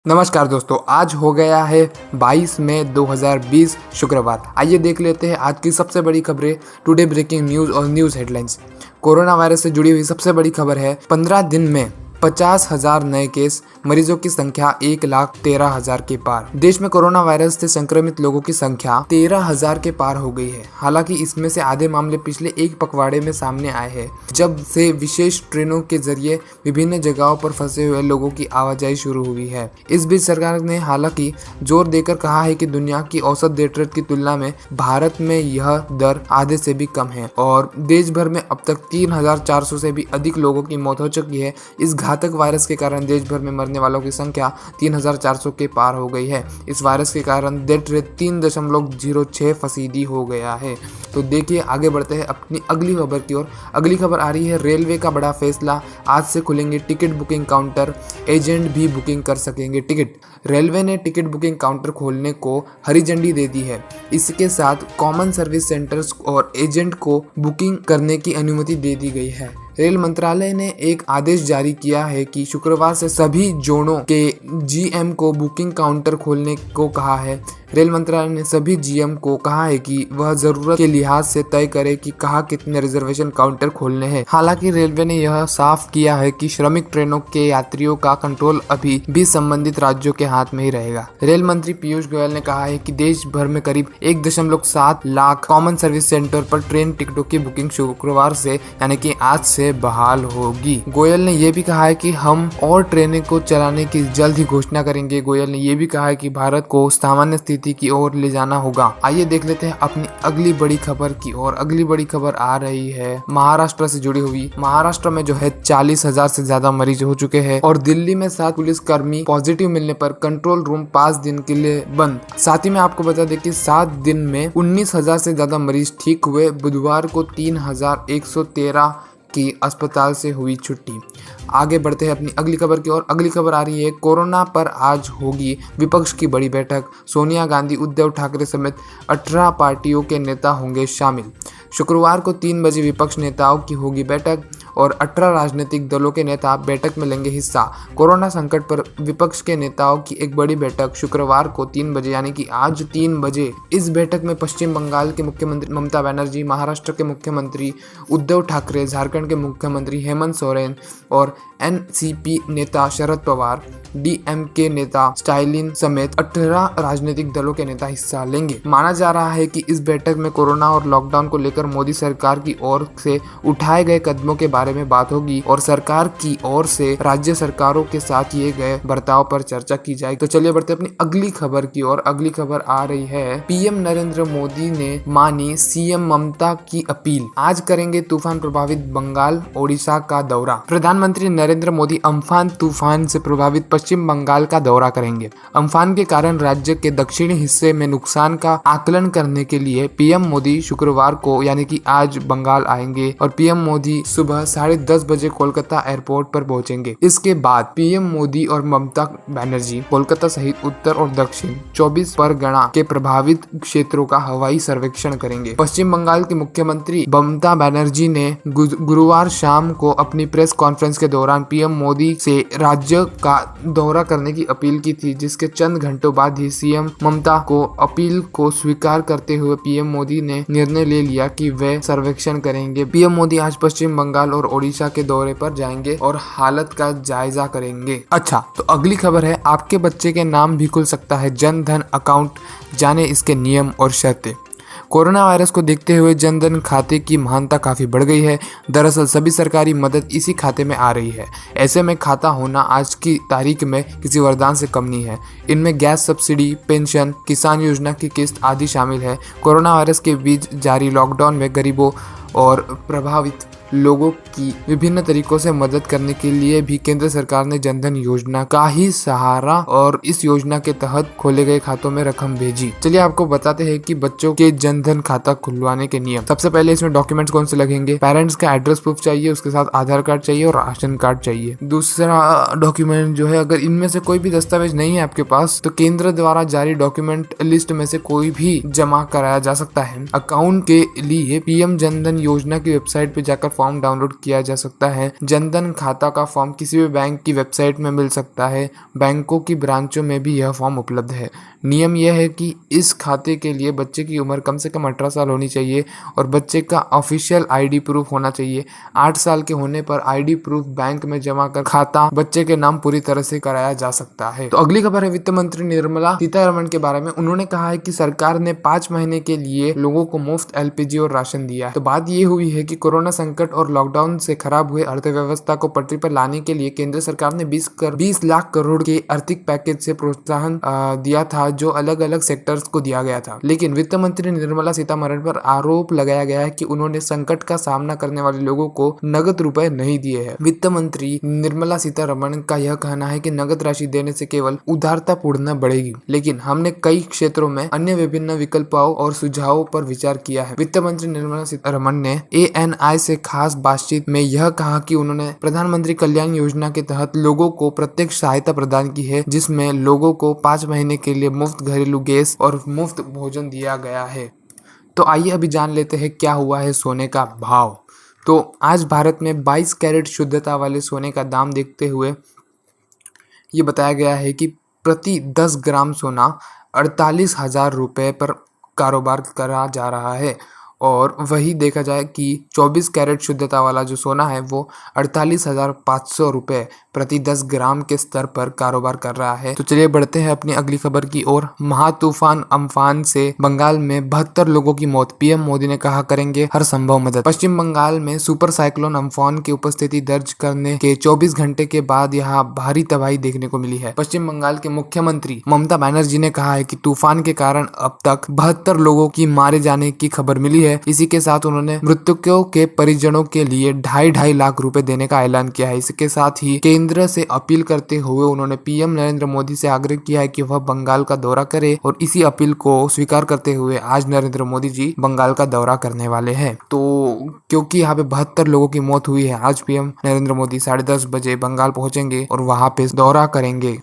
नमस्कार दोस्तों, आज हो गया है 22 मई 2020 शुक्रवार। आइए देख लेते हैं आज की सबसे बड़ी खबरें, टुडे ब्रेकिंग न्यूज और न्यूज हेडलाइंस। कोरोना वायरस से जुड़ी हुई सबसे बड़ी खबर है 15 दिन में 50,000 नए केस, मरीजों की संख्या 1,13,000 के पार। देश में कोरोना वायरस से संक्रमित लोगों की संख्या 13,000 के पार हो गई है। हालांकि इसमें से आधे मामले पिछले एक पखवाड़े में सामने आए हैं, जब से विशेष ट्रेनों के जरिए विभिन्न जगहों पर फंसे हुए लोगों की आवाजाही शुरू हुई है। इस बीच सरकार ने हालांकि जोर देकर कहा है कि दुनिया की औसत डेथ रेट की तुलना में भारत में यह दर आधे से भी कम है और देश भर में अब तक 3,400 से भी अधिक लोगों की मौत हो चुकी है। इस घातक वायरस के कारण देश भर में मरने वालों की संख्या 3,400 के पार हो गई है। इस वायरस के कारण डेथ रेट 3.06% हो गया है। तो देखिए, आगे बढ़ते हैं अपनी अगली खबर की ओर। अगली खबर आ रही है रेलवे का बड़ा फैसला, आज से खुलेंगे टिकट बुकिंग काउंटर, एजेंट भी बुकिंग कर सकेंगे टिकट। रेलवे ने टिकट बुकिंग काउंटर खोलने को हरी झंडी दे दी है। इसके साथ कॉमन सर्विस सेंटर्स और एजेंट को बुकिंग करने की अनुमति दे दी गई है। रेल मंत्रालय ने एक आदेश जारी किया है कि शुक्रवार से सभी जोनों के जीएम को बुकिंग काउंटर खोलने को कहा है। रेल मंत्रालय ने सभी जीएम को कहा है कि वह जरूरत के लिहाज से तय करे कि कहाँ कितने रिजर्वेशन काउंटर खोलने हैं। हालांकि रेलवे ने यह साफ किया है कि श्रमिक ट्रेनों के यात्रियों का कंट्रोल अभी भी संबंधित राज्यों के हाथ में ही रहेगा। रेल मंत्री पीयूष गोयल ने कहा है कि देश भर में करीब 1.7 लाख कॉमन सर्विस सेंटर पर ट्रेन टिकटों की बुकिंग शुक्रवार से यानी कि आज से बहाल होगी। गोयल ने यह भी कहा है कि हम और ट्रेनें को चलाने की जल्द ही घोषणा करेंगे। गोयल ने यह भी कहा है कि भारत को सामान्य स्थिति की ओर ले जाना होगा। आइए देख लेते हैं अपनी अगली बड़ी खबर की ओर। अगली बड़ी खबर आ रही है महाराष्ट्र से जुड़ी हुई। महाराष्ट्र में जो है 40,000 से ज्यादा मरीज हो चुके हैं और दिल्ली में 7 पुलिसकर्मी पॉजिटिव मिलने पर कंट्रोल रूम 5 दिन के लिए बंद। साथ ही में आपको बता दें कि 7 दिन में 19,000 से ज्यादा मरीज ठीक हुए। बुधवार को 3,113 की अस्पताल से हुई छुट्टी। आगे बढ़ते हैं अपनी अगली खबर की ओर। अगली खबर आ रही है कोरोना पर आज होगी विपक्ष की बड़ी बैठक। सोनिया गांधी, उद्धव ठाकरे समेत 18 पार्टियों के नेता होंगे शामिल। शुक्रवार को 3 बजे विपक्ष नेताओं की होगी बैठक और 18 राजनीतिक दलों के नेता बैठक में लेंगे हिस्सा। कोरोना संकट पर विपक्ष के नेताओं की एक बड़ी बैठक शुक्रवार को 3 बजे यानी कि आज 3 बजे। इस बैठक में पश्चिम बंगाल के मुख्यमंत्री ममता बनर्जी, महाराष्ट्र के मुख्यमंत्री उद्धव ठाकरे, झारखंड के मुख्यमंत्री हेमंत सोरेन और एनसीपी नेता शरद पवार, डीएमके नेता स्टालिन समेत 18 राजनीतिक दलों के नेता हिस्सा लेंगे। माना जा रहा है कि इस बैठक में कोरोना और लॉकडाउन को लेकर मोदी सरकार की ओर से उठाए गए कदमों के बारे में बात होगी और सरकार की ओर से राज्य सरकारों के साथ किए गए बर्ताव पर चर्चा की जाएगी। तो चलिए बढ़ते अपनी अगली खबर की ओर। अगली खबर आ रही है पीएम नरेंद्र मोदी ने मानी सीएम ममता की अपील, आज करेंगे तूफान प्रभावित बंगाल ओडिशा का दौरा। प्रधानमंत्री नरेंद्र मोदी अम्फान तूफान से प्रभावित पश्चिम बंगाल का दौरा करेंगे। अम्फान के कारण राज्य के दक्षिणी हिस्से में नुकसान का आकलन करने के लिए पीएम मोदी शुक्रवार को यानी कि आज बंगाल आएंगे और पीएम मोदी सुबह 10:30 बजे कोलकाता एयरपोर्ट पर पहुंचेंगे। इसके बाद पीएम मोदी और ममता बनर्जी कोलकाता सहित उत्तर और दक्षिण 24 परगना के प्रभावित क्षेत्रों का हवाई सर्वेक्षण करेंगे। पश्चिम बंगाल की मुख्यमंत्री ममता बनर्जी ने गुरुवार शाम को अपनी प्रेस कॉन्फ्रेंस के दौरान पीएम मोदी से राज्य का दौरा करने की अपील की थी, जिसके चंद घंटों बाद ही सीएम ममता को अपील को स्वीकार करते हुए पीएम मोदी ने निर्णय ले लिया कि वे सर्वेक्षण करेंगे। पीएम मोदी आज पश्चिम बंगाल और ओडिशा के दौरे पर जाएंगे और हालत का जायजा करेंगे। अच्छा, तो अगली खबर है आपके बच्चे के नाम भी खुल सकता है जन धन अकाउंट, जाने इसके नियम और शर्तें। कोरोना वायरस को देखते हुए जन धन खाते की महानता काफी बढ़ गई है। दरअसल सभी सरकारी मदद इसी खाते में आ रही है। ऐसे में खाता होना आज की तारीख में किसी वरदान से कम नहीं है। इनमें गैस सब्सिडी, पेंशन, किसान योजना की किस्त आदि शामिल है। कोरोना वायरस के बीच जारी लॉकडाउन में गरीबों और प्रभावित लोगों की विभिन्न तरीकों से मदद करने के लिए भी केंद्र सरकार ने जनधन योजना का ही सहारा और इस योजना के तहत खोले गए खातों में रकम भेजी। चलिए आपको बताते हैं कि बच्चों के जनधन खाता खुलवाने के नियम। सबसे पहले इसमें डॉक्यूमेंट्स कौन से लगेंगे? पेरेंट्स का एड्रेस प्रूफ चाहिए, उसके साथ आधार कार्ड चाहिए और राशन कार्ड चाहिए। दूसरा डॉक्यूमेंट जो है, अगर इनमें से कोई भी दस्तावेज नहीं है आपके पास तो केंद्र द्वारा जारी डॉक्यूमेंट लिस्ट में से कोई भी जमा कराया जा सकता है। अकाउंट के लिए पीएम जनधन योजना की वेबसाइट पे जाकर फॉर्म डाउनलोड किया जा सकता है। जनधन खाता का फॉर्म किसी भी बैंक की वेबसाइट में मिल सकता है। बैंकों की ब्रांचों में भी यह फॉर्म उपलब्ध है। नियम यह है कि इस खाते के लिए बच्चे की उम्र कम से कम 18 साल होनी चाहिए और बच्चे का ऑफिशियल आईडी प्रूफ होना चाहिए। 8 साल के होने पर आईडी प्रूफ बैंक में जमा कर खाता बच्चे के नाम पूरी तरह से कराया जा सकता है। तो अगली खबर है वित्त मंत्री निर्मला सीतारमण के बारे में। उन्होंने कहा है कि सरकार ने 5 महीने के लिए लोगों को मुफ्त एलपीजी और राशन दिया है। तो बात ये हुई है कि कोरोना संकट और लॉकडाउन से खराब हुए अर्थव्यवस्था को पटरी पर लाने के लिए केंद्र सरकार ने 20 लाख करोड़ के आर्थिक पैकेज से प्रोत्साहन दिया था, जो अलग अलग सेक्टर्स को दिया गया था। लेकिन वित्त मंत्री निर्मला सीतारमण पर आरोप लगाया गया है कि उन्होंने संकट का सामना करने वाले लोगों को नगद रुपए नहीं दिए हैं। वित्त मंत्री निर्मला सीतारमण का यह कहना है कि नगद राशि देने से केवल उदारता पूर्ण बढ़ेगी, लेकिन हमने कई क्षेत्रों में अन्य विभिन्न विकल्पों और सुझावों पर विचार किया है। वित्त मंत्री निर्मला सीतारमण ने ANI से खास बातचीत में यह कहा कि उन्होंने प्रधानमंत्री कल्याण योजना के तहत लोगों को प्रत्यक्ष सहायता प्रदान की है, जिसमें लोगों को 5 महीने के लिए मुफ्त घरेलू गैस और मुफ्त भोजन दिया गया है। तो आइए अभी जान लेते हैं क्या हुआ है सोने का भाव। तो आज भारत में 22 कैरेट शुद्धता वाले सोने का दाम देखते हुए ये बताया गया है कि प्रति 10 ग्राम सोना 48,000 रुपये पर कारोबार करा जा रहा है। और वही देखा जाए कि 24 कैरेट शुद्धता वाला जो सोना है वो 48,500 रुपये प्रति 10 ग्राम के स्तर पर कारोबार कर रहा है। तो चलिए बढ़ते हैं अपनी अगली खबर की ओर। महातूफान अम्फान से बंगाल में 72 लोगों की मौत। पीएम मोदी ने कहा करेंगे हर संभव मदद। पश्चिम बंगाल में सुपर साइक्लोन अम्फान की उपस्थिति दर्ज करने के 24 घंटे के बाद यहाँ भारी तबाही देखने को मिली है। पश्चिम बंगाल के मुख्यमंत्री ममता बनर्जी ने कहा है कि तूफान के कारण अब तक 72 लोगों की मारे जाने की खबर मिली है। इसी के साथ उन्होंने मृतकों के परिजनों के लिए 2.5 लाख रुपए देने का ऐलान किया है। इसके साथ ही केंद्र से अपील करते हुए उन्होंने पीएम नरेंद्र मोदी से आग्रह किया है कि वह बंगाल का दौरा करे और इसी अपील को स्वीकार करते हुए आज नरेंद्र मोदी जी बंगाल का दौरा करने वाले हैं। तो क्योंकि यहाँ पे 72 लोगों की मौत हुई है, आज पीएम नरेंद्र मोदी 10:30 बजे बंगाल पहुंचेंगे और वहां पे दौरा करेंगे।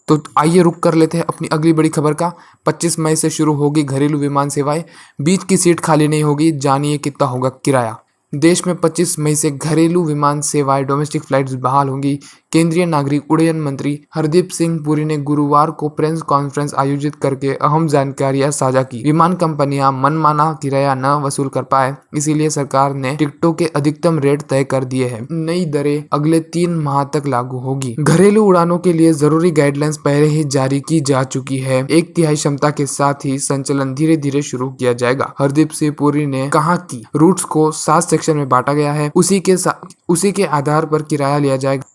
तो आइए रुक कर लेते हैं अपनी अगली बड़ी खबर का। 25 मई से शुरू होगी घरेलू विमान सेवाएं, बीच की सीट खाली नहीं होगी, जानिए कितना होगा किराया। देश में 25 मई से घरेलू विमान सेवाएं डोमेस्टिक फ्लाइट्स बहाल होंगी। केंद्रीय नागरिक उड्डयन मंत्री हरदीप सिंह पुरी ने गुरुवार को प्रेस कॉन्फ्रेंस आयोजित करके अहम जानकारियां साझा की। विमान कंपनियां मनमाना किराया न वसूल कर पाए, इसीलिए सरकार ने टिकटों के अधिकतम रेट तय कर दिए हैं। नई दरें अगले 3 माह तक लागू होगी। घरेलू उड़ानों के लिए जरूरी गाइडलाइंस पहले ही जारी की जा चुकी है। 1/3 क्षमता के साथ ही संचालन धीरे धीरे शुरू किया जाएगा। हरदीप सिंह पुरी ने कहा कि रूट्स को 7 सेक्शन में बांटा गया है, उसी के आधार पर किराया लिया जाएगा।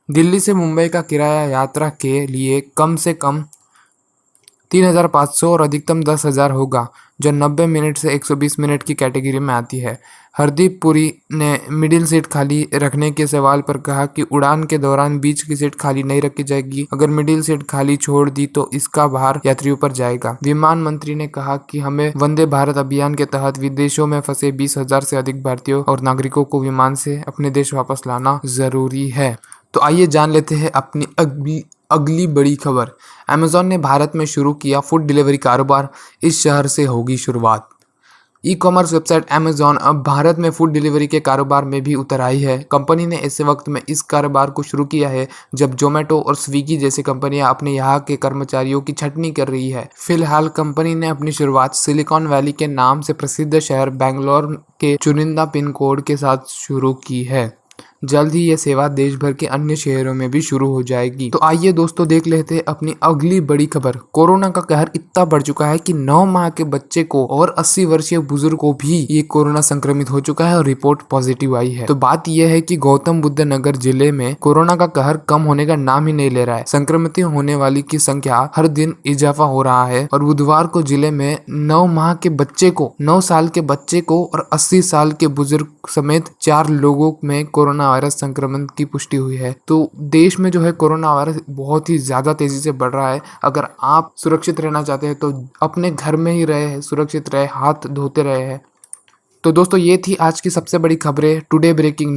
दिल्ली से मुंबई का किराया यात्रा के लिए कम से कम 3,500 और अधिकतम 10,000 होगा, जो 90 मिनट से 120 मिनट की कैटेगरी में आती है। हरदीप पुरी ने मिडिल सीट खाली रखने के सवाल पर कहा कि उड़ान के दौरान बीच की सीट खाली नहीं रखी जाएगी। अगर मिडिल सीट खाली छोड़ दी तो इसका भार यात्रियों पर जाएगा। विमान मंत्री ने कहा कि हमें वंदे भारत अभियान के तहत विदेशों में फंसे 20,000 से अधिक भारतीयों और नागरिकों को विमान से अपने देश वापस लाना जरूरी है। तो आइए जान लेते हैं अपनी अगली बड़ी खबर। अमेजॉन ने भारत में शुरू किया फूड डिलीवरी कारोबार, इस शहर से होगी शुरुआत। ई कॉमर्स वेबसाइट अमेजॉन अब भारत में फूड डिलीवरी के कारोबार में भी उतर आई है। कंपनी ने ऐसे वक्त में इस कारोबार को शुरू किया है जब जोमेटो और स्विगी जैसी कंपनियां अपने यहाँ के कर्मचारियों की छंटनी कर रही है। फिलहाल कंपनी ने अपनी शुरुआत सिलिकॉन वैली के नाम से प्रसिद्ध शहर बेंगलोर के चुनिंदा पिन कोड के साथ शुरू की है। जल्द ही यह सेवा देश भर के अन्य शहरों में भी शुरू हो जाएगी। तो आइए दोस्तों देख लेते हैं अपनी अगली बड़ी खबर। कोरोना का कहर इतना बढ़ चुका है कि 9 माह के बच्चे को और 80 वर्षीय बुजुर्ग को भी ये कोरोना संक्रमित हो चुका है और रिपोर्ट पॉजिटिव आई है। तो बात यह है कि गौतम बुद्ध नगर जिले में कोरोना का कहर कम होने का नाम ही नहीं ले रहा है। संक्रमित होने वाली की संख्या हर दिन इजाफा हो रहा है और बुधवार को जिले में 9 माह के बच्चे को, 9 साल के बच्चे को और 80 साल के बुजुर्ग समेत 4 लोगों में कोरोना वायरस संक्रमण की पुष्टि हुई है। तो देश में जो है कोरोना वायरस बहुत ही ज्यादा तेजी से बढ़ रहा है। अगर आप सुरक्षित रहना चाहते हैं तो अपने घर में ही रहे, सुरक्षित रहे, हाथ धोते रहे। तो दोस्तों ये थी आज की सबसे बड़ी खबरें, टुडे ब्रेकिंग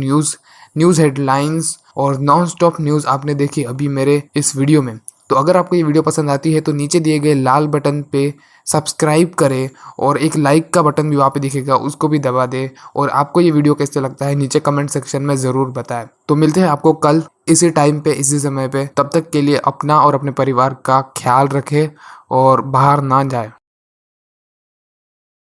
न्यूज हेडलाइंस और नॉन स्टॉप न्यूज आपने देखी अभी मेरे इस वीडियो में। तो अगर आपको ये वीडियो पसंद आती है तो नीचे दिए गए लाल बटन पे सब्सक्राइब करें और एक लाइक का बटन भी वहाँ पे दिखेगा, उसको भी दबा दें। और आपको ये वीडियो कैसे लगता है नीचे कमेंट सेक्शन में ज़रूर बताएं। तो मिलते हैं आपको कल इसी टाइम पे इसी समय पे। तब तक के लिए अपना और अपने परिवार का ख्याल रखें और बाहर ना जाए।